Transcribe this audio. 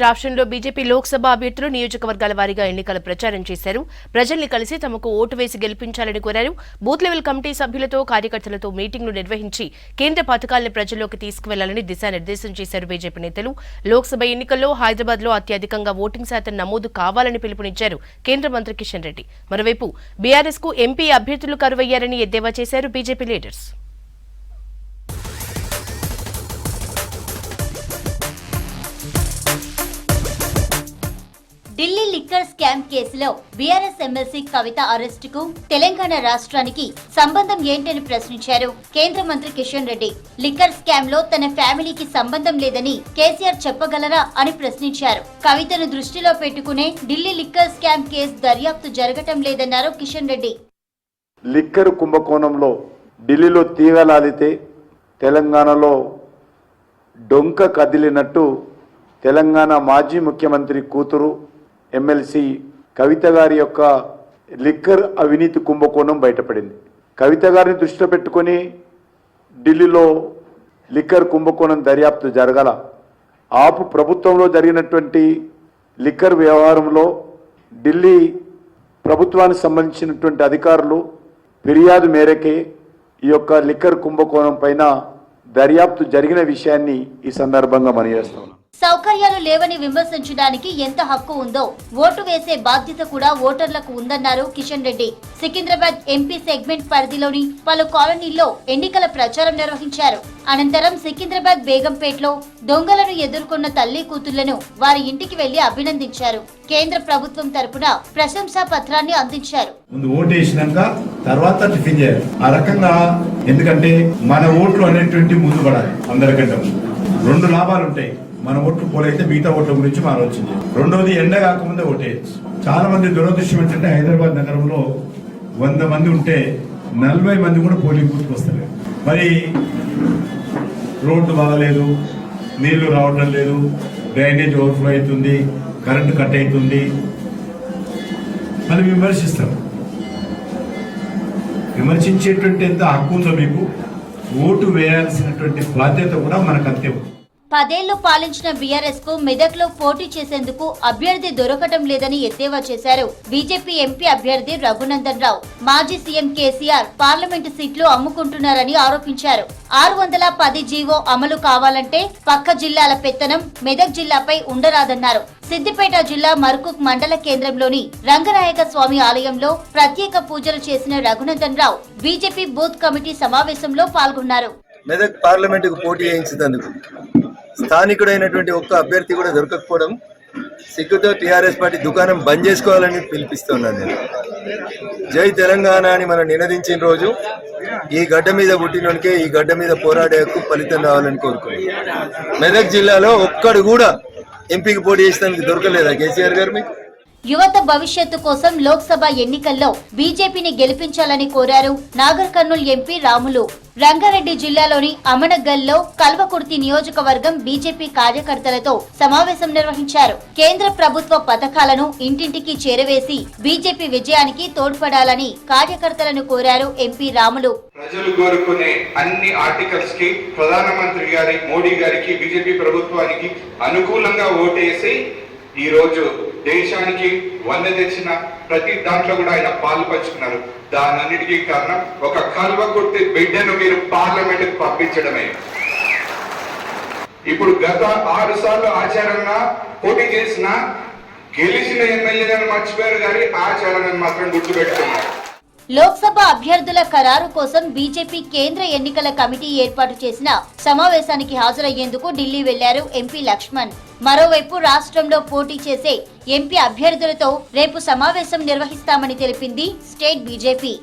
రాష్ట్రంలో బీజేపీ లోక్సభ అభ్యర్థులు నియోజకవర్గాల వారీగా ఎన్నికల ప్రచారం చేశారు. ప్రజల్ని కలిసి తమకు ఓటు వేసి గెలిపించాలని కోరారు. బూత్ లెవెల్ కమిటీ సభ్యులతో కార్యకర్తలతో మీటింగ్లు నిర్వహించి కేంద్ర పథకాలను ప్రజల్లోకి తీసుకువెళ్లాలని దిశానిర్దేశం చేశారు బీజేపీ నేతలు. లోక్సభ ఎన్నికల్లో హైదరాబాద్ లో అత్యధికంగా ఓటింగ్ శాతం నమోదు కావాలని పిలుపునిచ్చారు కేంద్ర మంత్రి కిషన్ రెడ్డి. మరోవైపు బీఆర్ఎస్ కు ఎంపీ అభ్యర్థులు కరువయ్యారని ఎద్దేవా చేశారు BJP leaders. Delhi liquor scam కేసులో బీఆర్ఎస్ ఎమ్మెల్సీ కవిత అరెస్టుకు తెలంగాణ రాష్ట్రానికి సంబంధం ఏంటని ప్రశ్నించారు కేంద్ర మంత్రి కిషన్ రెడ్డి. లిక్కర్ స్కామ్ లో తన ఫ్యామిలీకి సంబంధం లేదని కేసీఆర్ చెప్పగలరా అని ప్రశ్నించారు. కవితను దృష్టిలో పెట్టుకునే ఢిల్లీ లిక్కర్ స్కామ్ కేసు దర్యాప్తు జరగటం లేదన్నారు కిషన్ రెడ్డి. లిక్కర్ కుంభకోణంలో ఢిల్లీలో తీగలాలితే తెలంగాణలో డొంక కదిలినట్టు తెలంగాణ మాజీ ముఖ్యమంత్రి కూతురు ఎమ్మెల్సీ కవిత గారి యొక్క లిక్కర్ అవినీతి కుంభకోణం బయటపడింది. కవిత గారిని దృష్టిలో పెట్టుకొని ఢిల్లీలో లిక్కర్ కుంభకోణం దర్యాప్తు జరగాల. ఆపు ప్రభుత్వంలో జరిగినటువంటి లిక్కర్ వ్యవహారంలో ఢిల్లీ ప్రభుత్వానికి సంబంధించినటువంటి అధికారులు ఫిర్యాదు మేరకే ఈ యొక్క లిక్కర్ కుంభకోణం పైన దర్యాప్తు జరిగిన విషయాన్ని ఈ సందర్భంగా మనయేస్తాం. సౌకర్యాలు లేవని విమర్శించడానికి ఎంత హక్కు ఉందో ఓటు వేసే బాధ్యత కూడా ఓటర్లకు ఉందన్నారు కిషన్ రెడ్డి. సికింద్రాబాద్ ఎంపీ సెగ్మెంట్ పరిధిలోని పలు కాలనీల్లో ఎన్నికల ప్రచారం నిర్వహించారు. అనంతరం సికింద్రాబాద్ బేగంపేటలో దొంగలను ఎదుర్కొన్న తల్లి కూతుళ్లను వారి ఇంటికి వెళ్లి అభినందించారు. కేంద్ర ప్రభుత్వం తరపున ప్రశంసా పత్రాన్ని అందించారు. ముందు ఓటు వేసినాక తర్వాత టిఫిన్ చేయాలి. ఆ రకంగా ఎందుకంటే మన ఓట్లు అనేటువంటి ముందు పడాలి. అందరికంటే రెండు లాభాలు ఉంటాయి. మన ఓట్లు పోలైతే మిగతా ఓట్ల గురించి మనం ఆలోచించాలి. రెండోది ఎండ కాకముందే ఓటేయచ్చు. చాలా మంది దురదృష్టం ఏంటంటే హైదరాబాద్ నగరంలో 100 మంది ఉంటే 40 మంది కూడా పోలింగ్ బూత్కి వస్తలేదు. మరి రోడ్డు బాగలేదు, నీళ్లు రావడం లేదు, డ్రైనేజ్ ఓవర్ఫ్లో అవుతుంది, కరెంటు కట్ అవుతుంది అని విమర్శిస్తారు. విమర్శించేటువంటి ఎంత హక్కు ఉందో మీకు, ఓటు వేయాల్సినటువంటి బాధ్యత కూడా మనకు అంతే ఉంది. 10 ఏళ్లు పాలించిన బీఆర్ఎస్ కు మెదక్లో పోటీ చేసేందుకు అభ్యర్థి దొరకటం లేదని ఎద్దేవా చేశారు బీజేపీ ఎంపీ అభ్యర్థి రఘునందన్ రావు. మాజీ సీఎం కేసీఆర్ పార్లమెంటు సీట్లు అమ్ముకుంటున్నారని ఆరోపించారు. 610 జీవో అమలు కావాలంటే పక్క జిల్లాల పెత్తనం మెదక్ జిల్లాపై ఉండరాదన్నారు. సిద్దిపేట జిల్లా మర్కుక్ మండల కేంద్రంలోని రంగనాయక స్వామి ఆలయంలో ప్రత్యేక పూజలు చేసిన Raghunandan Rao BJP booth committee సమావేశంలో పాల్గొన్నారు. మెదక్ పార్లమెంటుకు పోటీ చేయించేందుకు స్థానికుడైనటువంటి ఒక్క అభ్యర్థి కూడా దొరకకపోవడం సిగ్గుతో టీఆర్ఎస్ పార్టీ దుకాణం బంద్ చేసుకోవాలని పిలిపిస్తున్నాను. నేను జై తెలంగాణ అని మనం నినదించిన రోజు ఈ గడ్డ మీద పుట్టినోనికే ఈ గడ్డ మీద పోరాడే హక్కు ఫలితం రావాలని కోరుకున్నాను. మెదక్ జిల్లాలో ఒక్కడు కూడా ఎంపీకి పోటీ చేసేందుకు దొరకలేదా కేసీఆర్ గారు? మీకు యువత భవిష్యత్తు కోసం లోక్సభ ఎన్నికల్లో బీజేపీని గెలిపించాలని కోరారు నాగర్ కర్నూల్ ఎంపీ రాములు. రంగారెడ్డి జిల్లాలోని అమనగల్లో కల్వకుర్తి నియోజకవర్గం బీజేపీ కార్యకర్తలతో సమావేశం నిర్వహించారు. కేంద్ర ప్రభుత్వ పథకాలను ఇంటింటికి చేరవేసి బీజేపీ విజయానికి తోడ్పడాలని కార్యకర్తలను కోరారు ఎంపీ రాములు. ప్రజలు కోరుకునే అన్ని ఆర్టికల్స్ కి ప్రధానమంత్రి గారి మోడీ గారికి బీజేపీ ప్రభుత్వానికి అనుకూలంగా ఓటేసి ఈ రోజు దేశానికి వన్నె తెచ్చిన ప్రతి దాంట్లో కూడా ఆయన పాలు పంచుకున్నారు. దానన్నిటికీ కారణం ఒక కల్వకుర్తి బిడ్డను మీరు పార్లమెంట్ పంపించడమే. ఇప్పుడు గత 6 సార్లు ఆచారంగా పోటీ చేసిన గెలిచిన ఎమ్మెల్యేలను మర్చిపోయారు కానీ ఆచారాన్ని మాత్రం గుర్తుపెట్టుకున్నారు. లోక్సభ అభ్యర్థుల ఖరారు కోసం బీజేపీ కేంద్ర ఎన్నికల కమిటీ ఏర్పాటు చేసిన సమావేశానికి హాజరయ్యేందుకు ఢిల్లీ వెళ్లారు ఎంపీ లక్ష్మణ్. మరోవైపు రాష్ట్రంలో పోటీ చేసే ఎంపీ అభ్యర్థులతో రేపు సమావేశం నిర్వహిస్తామని తెలిపింది స్టేట్ బీజేపీ.